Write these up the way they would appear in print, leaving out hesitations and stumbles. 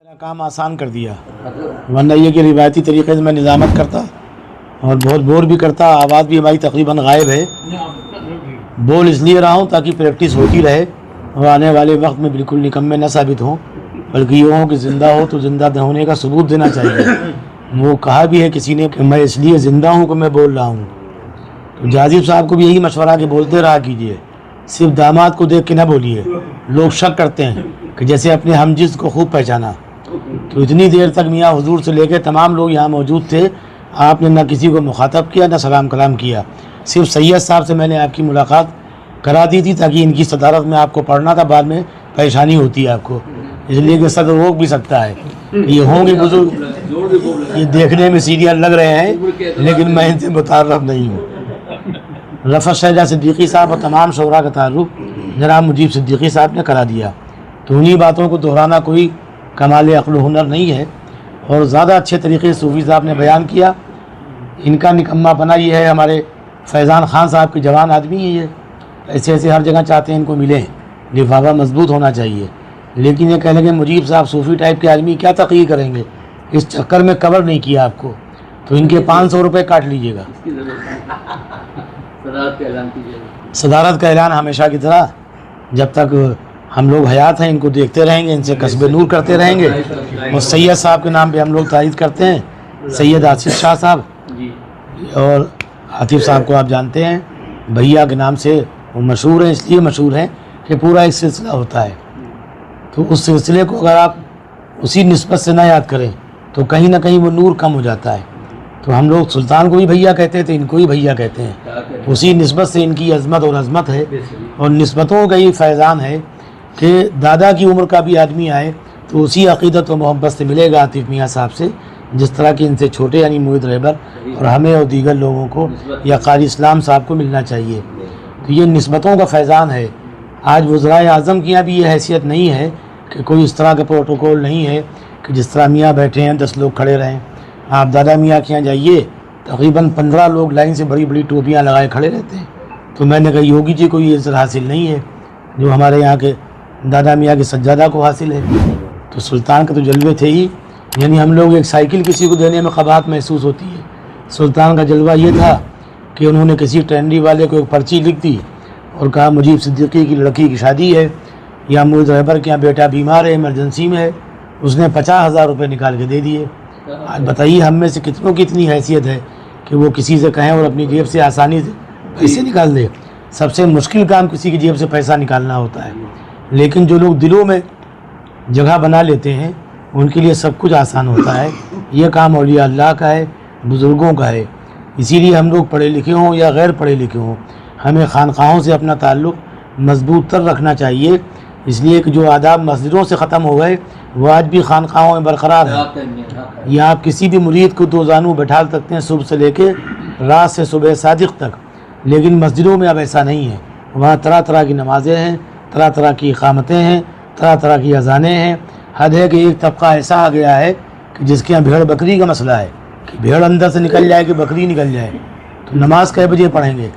میرا کام آسان کر دیا، ورنہ یہ کہ روایتی طریقے سے میں نظامت کرتا اور بہت بور بھی کرتا. آواز بھی ہماری تقریباً غائب ہے. بول اس لیے رہا ہوں تاکہ پریکٹس ہوتی رہے اور آنے والے وقت میں بالکل نکمے نہ ثابت ہوں، بلکہ یہ ہوں کہ زندہ ہو تو زندہ ہونے کا ثبوت دینا چاہیے. وہ کہا بھی ہے کسی نے کہ میں اس لیے زندہ ہوں کہ میں بول رہا ہوں. تو جازب صاحب کو بھی یہی مشورہ کہ بولتے رہا کیجئے، صرف داماد کو دیکھ کے نہ بولیے. لوگ شک کرتے ہیں کہ جیسے اپنے ہم جنس کو خوب پہچانا. تو اتنی دیر تک میاں حضور سے لے کے تمام لوگ یہاں موجود تھے، آپ نے نہ کسی کو مخاطب کیا نہ سلام کلام کیا. صرف سید صاحب سے میں نے آپ کی ملاقات کرا دی تھی تاکہ ان کی صدارت میں آپ کو پڑھنا تھا، بعد میں پریشانی ہوتی ہے آپ کو، اس لیے کہ صدر روک بھی سکتا ہے. یہ ہوں گے بزرگ، یہ دیکھنے میں سیریل لگ رہے ہیں لیکن میں ان سے متعارف نہیں ہوں. رفعت شہجہ صدیقی صاحب اور تمام شعراء کا تعارف جناب مجیب صدیقی صاحب نے کرا دیا. تو انہی باتوں کو دہرانا کوئی کمال عقل و ہنر نہیں ہے، اور زیادہ اچھے طریقے سے صوفی صاحب نے بیان کیا. ان کا نکمہ پنا یہ ہے، ہمارے فیضان خان صاحب کے جوان آدمی ہیں، یہ ایسے ہر جگہ چاہتے ہیں ان کو ملیں، لفافہ مضبوط ہونا چاہیے. لیکن یہ کہہ لیں کہ مجیب صاحب صوفی ٹائپ کے آدمی کیا تقریر کریں گے، اس چکر میں کور نہیں کیا آپ کو، تو ان کے 500 روپے کاٹ لیجئے گا. صدارت کا اعلان ہمیشہ کی طرح جب تک ہم لوگ حیات ہیں ان کو دیکھتے رہیں گے، ان سے کسب نور کرتے رہیں گے. اور سید صاحب کے نام پہ ہم لوگ تعریف کرتے ہیں، سید آصف شاہ صاحب، اور عاطف صاحب کو آپ جانتے ہیں، بھیا کے نام سے وہ مشہور ہیں. اس لیے مشہور ہیں کہ پورا ایک سلسلہ ہوتا ہے، تو اس سلسلے کو اگر آپ اسی نسبت سے نہ یاد کریں تو کہیں نہ کہیں وہ نور کم ہو جاتا ہے. تو ہم لوگ سلطان کو بھی بھیا کہتے تھے، ان کو بھی بھیا کہتے ہیں. اسی نسبت سے ان کی عظمت اور عظمت ہے، اور نسبتوں کا یہ فیضان ہے کہ دادا کی عمر کا بھی آدمی آئے تو اسی عقیدت و محبت سے ملے گا عاطف میاں صاحب سے، جس طرح کہ ان سے چھوٹے یعنی موحد رہبر اور ہمیں اور دیگر لوگوں کو یا قاری اسلام صاحب کو ملنا چاہیے. تو یہ نسبتوں کا فیضان ہے. آج وزرائے اعظم کی یہاں بھی یہ حیثیت نہیں ہے کہ کوئی اس طرح کا پروٹوکول نہیں ہے کہ جس طرح میاں بیٹھے ہیں 10 لوگ کھڑے رہیں. آپ دادا میاں کے یہاں جائیے، تقریباً 15 لوگ لائن سے بڑی بڑی ٹوپیاں لگائے کھڑے رہتے ہیں. تو میں نے کہا یوگی جی کو یہ عزت حاصل نہیں ہے جو ہمارے یہاں کے دادا میاں کے سجادہ کو حاصل ہے. تو سلطان کے تو جلوے تھے ہی، یعنی ہم لوگ ایک سائیکل کسی کو دینے میں قباحت محسوس ہوتی ہے. سلطان کا جلوہ یہ تھا کہ انہوں نے کسی ٹرینڈی والے کو ایک پرچی لکھ دی اور کہا مجیب صدیقی کی لڑکی کی شادی ہے، یا موحد رہبر کے یہاں بیٹا بیمار ہے، ایمرجنسی میں ہے. اس نے 50,000 روپے نکال کے دے دیے. آج بتائیے ہم میں سے کتنوں کی اتنی حیثیت ہے کہ وہ کسی سے کہیں اور اپنی جیب سے آسانی سے پیسے نکال دے. سب سے مشکل کام کسی کی جیب سے پیسہ نکالنا ہوتا ہے، لیکن جو لوگ دلوں میں جگہ بنا لیتے ہیں ان کے لیے سب کچھ آسان ہوتا ہے. یہ کام اولیاء اللہ کا ہے، بزرگوں کا ہے. اسی لیے ہم لوگ پڑھے لکھے ہوں یا غیر پڑھے لکھے ہوں، ہمیں خانقاہوں سے اپنا تعلق مضبوط تر رکھنا چاہیے. اس لیے کہ جو آداب مسجدوں سے ختم ہو گئے وہ آج بھی خانقاہوں میں برقرار ہیں. یہ آپ کسی بھی مرید کو دو زانو بٹھا سکتے ہیں صبح سے لے کے رات سے صبح صادق تک، لیکن مسجدوں میں اب ایسا نہیں ہے. وہاں طرح طرح کی نمازیں ہیں، طرح طرح کی اقامتیں ہیں، طرح طرح کی اذانیں ہیں. حد ہے کہ ایک طبقہ ایسا آ گیا ہے کہ جس کے یہاں بھیڑ بکری کا مسئلہ ہے کہ بھیڑ اندر سے نکل جائے کہ بکری نکل جائے، تو نماز کئے بجے پڑھیں گے.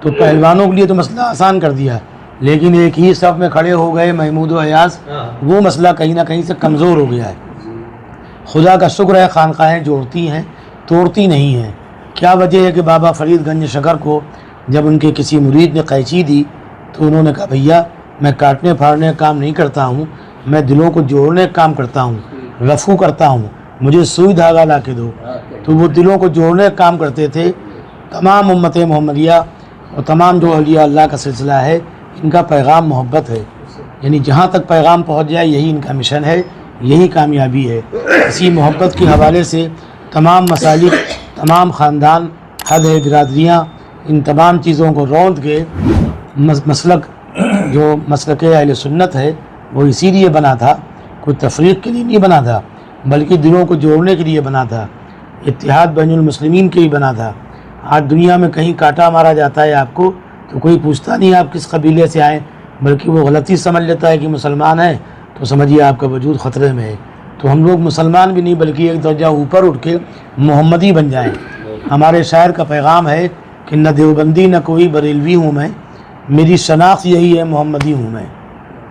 تو پہلوانوں کے لیے تو مسئلہ آسان کر دیا، لیکن ایک ہی صف میں کھڑے ہو گئے محمود و ایاز، وہ مسئلہ کہیں نہ کہیں سے کمزور ہو گیا ہے. خدا کا شکر ہے خانقاہیں جوڑتی ہیں، توڑتی نہیں ہیں. کیا وجہ ہے کہ بابا فرید گنج شکر کو جب ان کے کسی مرید نے قینچی دی تو انہوں نے کہا بھیا میں کاٹنے پھاڑنے کا کام نہیں کرتا ہوں، میں دلوں کو جوڑنے کا کام کرتا ہوں، رفو کرتا ہوں، مجھے سوئی دھاگا لا کے دو. تو وہ دلوں کو جوڑنے کا کام کرتے تھے. تمام امت محمدیہ اور تمام جو اولیاء اللہ کا سلسلہ ہے ان کا پیغام محبت ہے، یعنی جہاں تک پیغام پہنچ جائے یہی ان کا مشن ہے، یہی کامیابی ہے. اسی محبت کے حوالے سے تمام مسالک، تمام خاندان، حد ہے برادریاں، ان تمام چیزوں کو روند کے مسلک جو مسلک اہل سنت ہے وہ اسی لیے بنا تھا، کوئی تفریق کے لیے نہیں بنا تھا بلکہ دلوں کو جوڑنے کے لیے بنا تھا، اتحاد بین المسلمین کے لیے بنا تھا. آج دنیا میں کہیں کاٹا مارا جاتا ہے آپ کو تو کوئی پوچھتا نہیں آپ کس قبیلے سے آئیں، بلکہ وہ غلطی سمجھ لیتا ہے کہ مسلمان ہیں تو سمجھیے آپ کا وجود خطرے میں ہے. تو ہم لوگ مسلمان بھی نہیں بلکہ ایک درجہ اوپر اٹھ کے محمدی بن جائیں. ہمارے شاعر کا پیغام ہے کہ نہ دیوبندی نہ کوئی بریلوی ہوں میں، میری شناخت یہی ہے محمدی ہوں میں.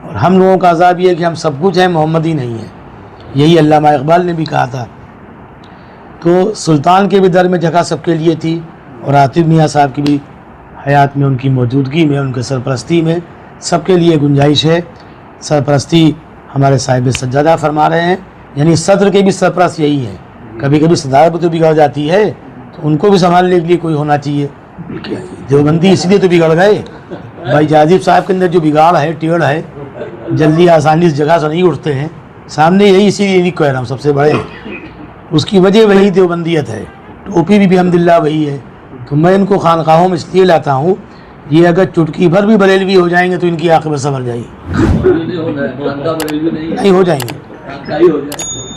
اور ہم لوگوں کا عذاب یہ ہے کہ ہم سب کچھ ہیں محمدی نہیں ہیں. یہی علامہ اقبال نے بھی کہا تھا۔ تو سلطان کے بھی در میں جگہ سب کے لیے تھی، اور عاطف میاں صاحب کی بھی حیات میں، ان کی موجودگی میں، ان کے سرپرستی میں سب کے لیے گنجائش ہے۔ سرپرستی ہمارے صاحب سجادہ فرما رہے ہیں، یعنی صدر کے بھی سرپرست یہی ہے۔ کبھی کبھی صدارت تو بگڑ جاتی ہے تو ان کو بھی سنبھالنے کے لیے کوئی ہونا چاہیے۔ دیوبندی اس لیے تو بگڑ گئے، بھائی جازب صاحب کے اندر جو بگاڑ ہے، ٹیڑھ ہے، جلدی آسانی اس جگہ سے نہیں اٹھتے ہیں، سامنے یہی اسی لیے نہیں کہہ رہا ہوں سب سے بڑے، اس کی وجہ وہی دیوبندیت ہے، ٹوپی بھی الحمدللہ وہی ہے۔ تو میں ان کو خانقاہوں میں اس لیے لاتا ہوں، یہ اگر چٹکی بھر بھی بریلوی ہو جائیں گے تو ان کی عاقبت سنور جائے گی، نہیں ہو جائیں گے۔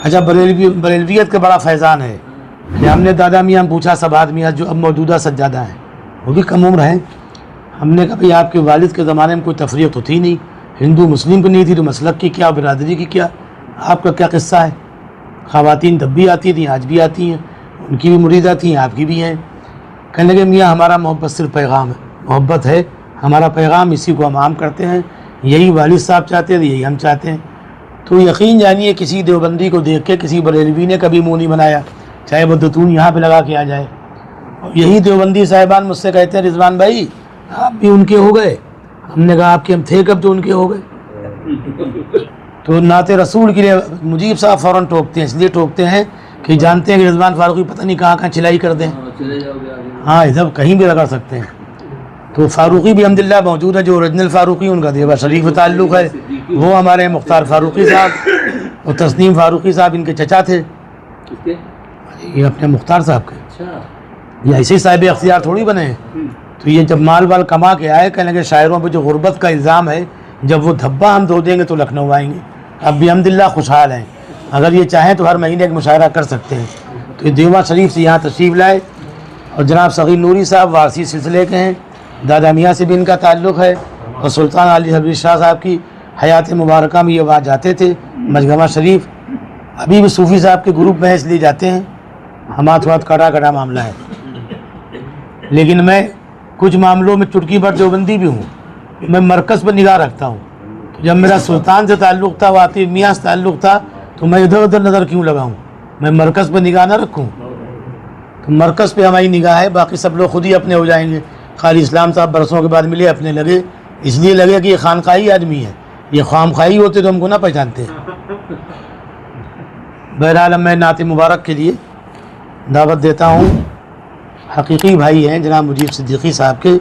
اچھا، بریلویت کا بڑا فیضان ہے کہ ہم نے دادا میاں پوچھا، سب آدمی جو اب موجودہ سجادہ ہیں وہ بھی کم عمر ہیں، ہم نے کہا بھئی آپ کے والد کے زمانے میں کوئی تفریق تو تھی نہیں، ہندو مسلم کو نہیں تھی، تو مسلک کی کیا، برادری کی کیا، آپ کا کیا قصہ ہے؟ خواتین تب بھی آتی تھیں، آج بھی آتی ہیں، ان کی بھی مریدہ تھیں، آپ کی بھی ہیں۔ کہنے لگے میاں ہمارا محبت صرف پیغام ہے، محبت ہے ہمارا پیغام، اسی کو ہم عام کرتے ہیں، یہی والد صاحب چاہتے ہیں، یہی ہم چاہتے ہیں۔ تو یقین جانیے کسی دیوبندی کو دیکھ کے کسی بریلوی نے کبھی منہ نہیں بنایا، چاہے وہ دتون یہاں پہ لگا کے آ جائے۔ اور یہی دیوبندی صاحبان مجھ سے کہتے ہیں رضوان بھائی آپ بھی ان کے ہو گئے، ہم نے کہا آپ کے ہم تھے کب جو ان کے ہو گئے؟ تو نعت رسول کے لیے مجیب صاحب فوراً ٹوکتے ہیں، اس لیے ٹوکتے ہیں کہ جانتے ہیں کہ رضوان فاروقی پتہ نہیں کہاں چلائی کر دیں، ہاں ادھر کہیں بھی لگا سکتے ہیں۔ تو فاروقی بھی الحمدللہ موجود ہے، جو اوریجنل فاروقی ان کا دیوبند شریف تعلق ہے، وہ ہمارے مختار فاروقی صاحب اور تسنیم فاروقی صاحب ان کے چچا تھے، یہ اپنے مختار صاحب کے، یہ ایسے صاحب اختیار تھوڑی بنے ہیں۔ تو یہ جب مال وال کما کے آئے، کہنے لگے شاعروں پہ جو غربت کا الزام ہے، جب وہ دھبا ہم دھو دیں گے تو لکھنؤ آئیں گے، اب بھی الحمدللہ خوشحال ہیں، اگر یہ چاہیں تو ہر مہینے ایک مشاعرہ کر سکتے ہیں۔ تو یہ دیوبند شریف سے یہاں تشریف لائے، اور جناب صغیر نوری صاحب وارثی سلسلے کے ہیں، دادا میاں سے بھی ان کا تعلق ہے، اور سلطان علی حبیب شاہ صاحب کی حیات مبارکہ میں یہ وہاں جاتے تھے مجگمہ شریف، ابھی بھی صوفی صاحب کے گروپ میں اس لیے جاتے ہیں، ہمارا تھوڑا کڑا معاملہ ہے، لیکن میں کچھ معاملوں میں چٹکی بھر دیوبندی بھی ہوں، میں مرکز پر نگاہ رکھتا ہوں۔ جب میرا سلطان سے تعلق تھا، عاطف میاں سے تعلق تھا، تو میں ادھر ادھر نظر کیوں لگاؤں، میں مرکز پر نگاہ نہ رکھوں؟ تو مرکز پہ ہماری نگاہ ہے، باقی سب لوگ خود ہی اپنے ہو جائیں گے۔ خالی اسلام صاحب برسوں کے بعد ملے، اپنے لگے، اس لیے لگے کہ یہ خانقاہی آدمی ہے، یہ خامخواہی ہوتے تو ہم کو نہ پہچانتے۔ بہرحال میں نعت مبارک کے لیے دعوت دیتا ہوں، حقیقی بھائی ہیں جناب مجیب صدیقی صاحب کے،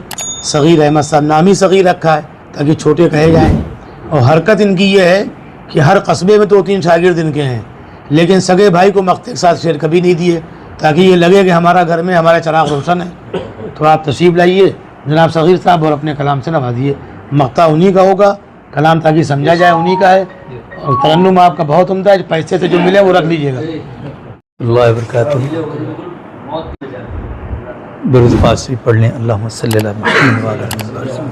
صغیر احمد صاحب، نام ہی صغیر رکھا ہے تاکہ چھوٹے کہے جائیں، اور حرکت ان کی یہ ہے کہ ہر قصبے میں 2-3 شاگرد ان کے ہیں، لیکن سگے بھائی کو مقتے کے ساتھ شیئر کبھی نہیں دیے، تاکہ یہ لگے کہ ہمارا گھر میں ہمارا چراغ روشن ہے۔ تو آپ تشریف لائیے جناب صغیر صاحب، اور اپنے کلام سے نوازیے، مقطع انہی کا ہوگا، کلام تاکہ سمجھا جائے انہی کا ہے، اور ترنم آپ کا بہت عمدہ ہے، پیسے سے جو ملے وہ رکھ لیجیے گا۔ اللہ وبرکاتہ۔ درود پاک شریف پڑھ لیں، اللہم صلی اللہ محمد وعلی آلہ وسلم۔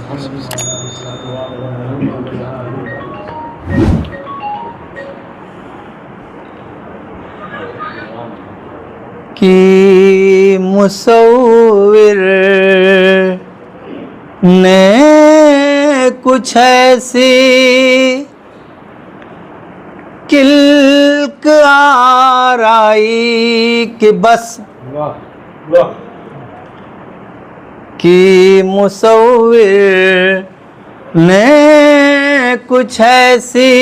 کہ مصور نے کچھ ایسی کلک آرائی کہ بس، کہ مصور نے کچھ ایسی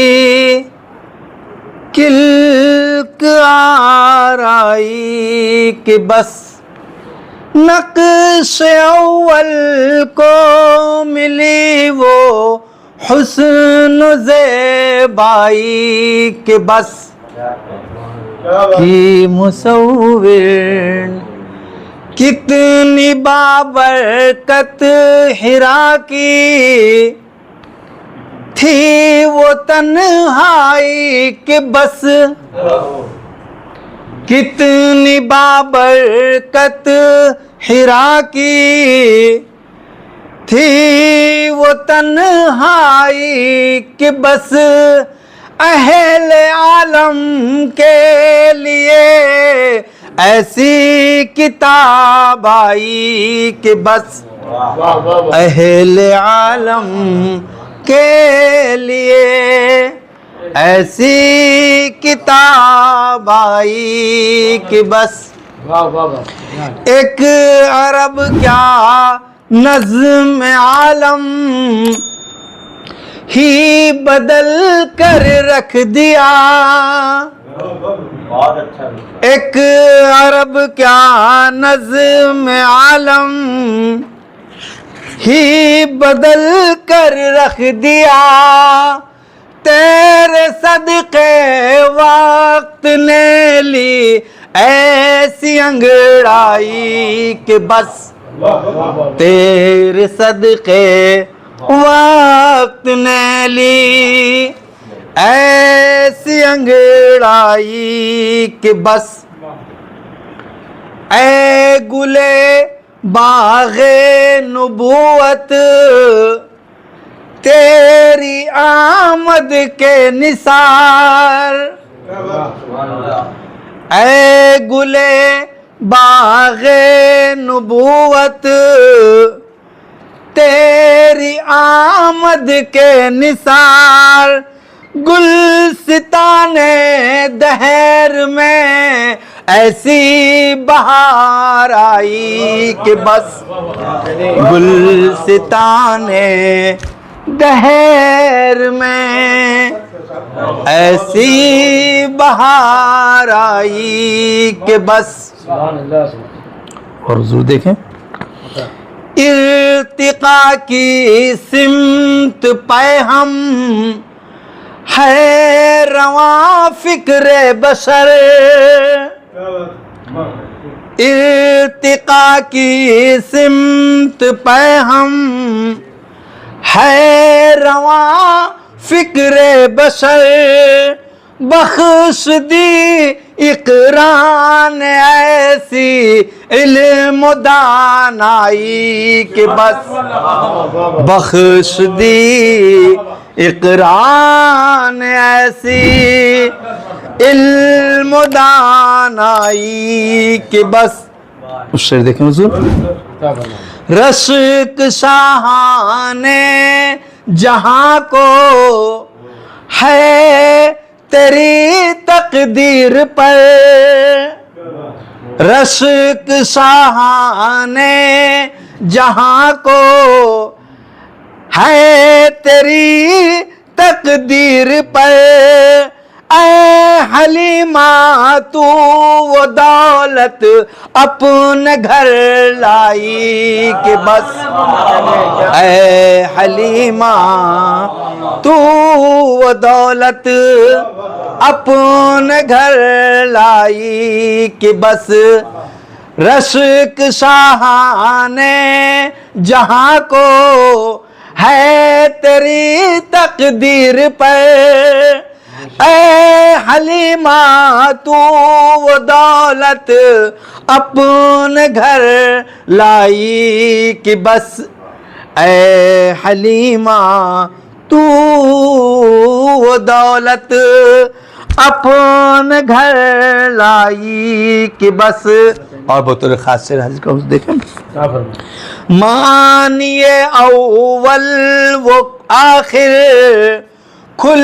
کلک آرائی کہ بس، نقش اول کو ملی وہ حسن زیبائی کہ بس، کہ مصور کتنی بابرکت حرا کی تھی وہ تنہائی کہ بس، کتنی بابرکت حرا کی تھی وہ تنہائی کہ بس، اہل عالم کے لیے ایسی کتاب آئی کہ بس، اہل عالم کے لیے ایسی کتاب آئی کہ بس ایک عرب کیا نظم عالم ہی بدل کر رکھ دیا. ایک عرب کیا نظم عالم ہی بدل کر رکھ دیا. تیرے صدقے وقت نے لی ایسی انگڑائی کہ بس تیرے صدقے وقت نے لی ایسی انگڑائی کہ بس. اے گلے باغ نبوت تیری آمد کے نثار. اے گلے باغ نبوت تیری آمد کے نثار. گلستان دہر میں ایسی بہار آئی کہ بس گلستان دہر میں ایسی بہار آئی کہ بس. اور حضور دیکھیں ارتقاء کی سمت پہ ہم ہے رواں فکر بشر. ارتقاء کی سمت پہ ہم ہے رواں فکر بشر. بخش دی اقران ایسی علم و دانائی کہ بس بخش دی اقران ایسی علم و دانائی کہ بس. اس شعر دیکھیں حضور. رشک شاہان جہاں کو ہے تیری تقدیر پر. رشک شاہان جہاں کو ہے تیری تقدیر پر. اے حلیمہ تو وہ دولت اپنے گھر لائی کہ بس. اے حلیمہ تو وہ دولت اپنے گھر لائی کہ بس. رشک شاہان جہاں کو ہے تیری تقدیر پر. اے حلیمہ تو وہ دولت اپنے گھر لائی کہ بس. اے حلیمہ تو وہ دولت اپنے گھر لائی کہ بس. اور بطور خاص سے حاضر کروں دیکھیں مانیے اول وہ آخر کھل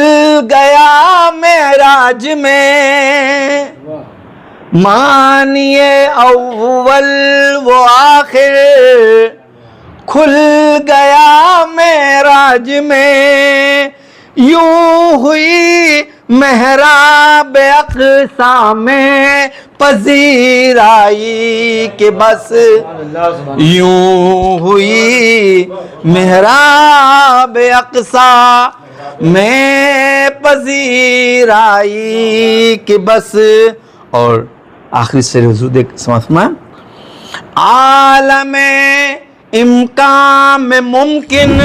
گیا معراج میں. مانیے اول وہ آخر کھل گیا معراج میں. یوں ہوئی محراب اقصی میں پذیرائی کہ بس. یوں ہوئی محراب اقصی میں پذیرائی کہ بس. اور آخری شعر حضور دیکھ سمجھ فرمائیں. عالم امکان میں ممکن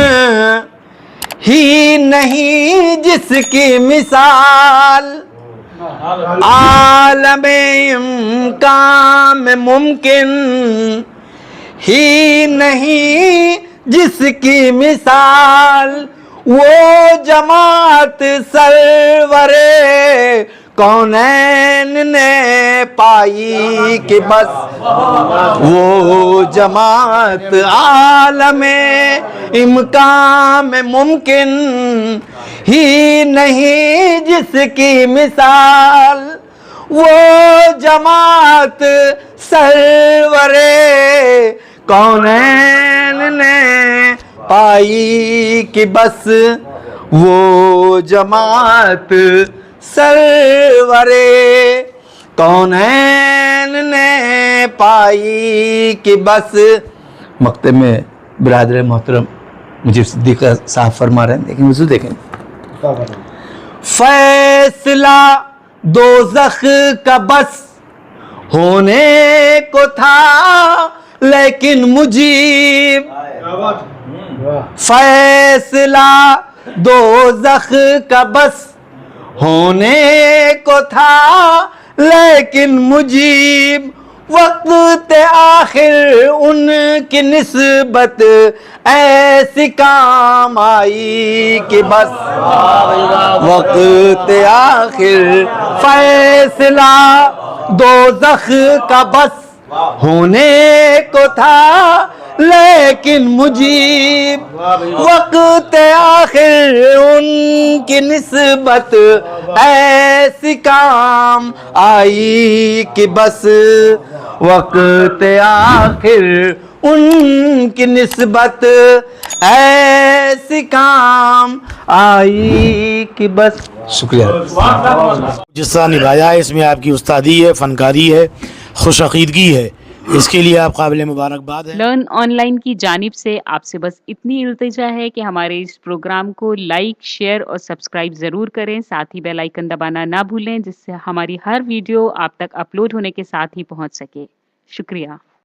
ہی نہیں جس کی مثال. عالم امکان میں ممکن ہی نہیں جس کی مثال. وہ جماعت سرور کونین نے پائی کہ بس وہ جماعت عالم امکان میں ممکن ہی نہیں جس کی مثال، وہ جماعت سرور کونین نے پائی کہ بس وہ جماعت سرور کونین نے پائی کہ بس. مکتب میں برادر محترم مجھے صدیق صاحب فرما رہے ہیں، دیکھیں وضو دیکھیں. فیصلہ دوزخ کا بس ہونے کو تھا لیکن مجیب، فیصلہ دوزخ کا بس ہونے کو تھا لیکن مجیب، وقت آخر ان کی نسبت ایسی کام آئی کہ بس وقت آخر فیصلہ دوزخ کا بس ہونے کو تھا لیکن مجیب، وقت آخر ان کی نسبت ایسی کام آئی کہ بس وقت آخر ان کی نسبت ایسی کام آئی کہ بس. شکریہ. جس طرح نبھایا ہے اس میں آپ کی استادی ہے، فنکاری ہے، خوش عقیدگی ہے، اس کے لیے آپ قابل مبارکباد ہیں. لرن آن لائن کی جانب سے آپ سے بس اتنی التجا ہے کہ ہمارے اس پروگرام کو لائک، شیئر اور سبسکرائب ضرور کریں، ساتھ ہی بیل آئیکن دبانا نہ بھولیں جس سے ہماری ہر ویڈیو آپ تک اپلوڈ ہونے کے ساتھ ہی پہنچ سکے. شکریہ.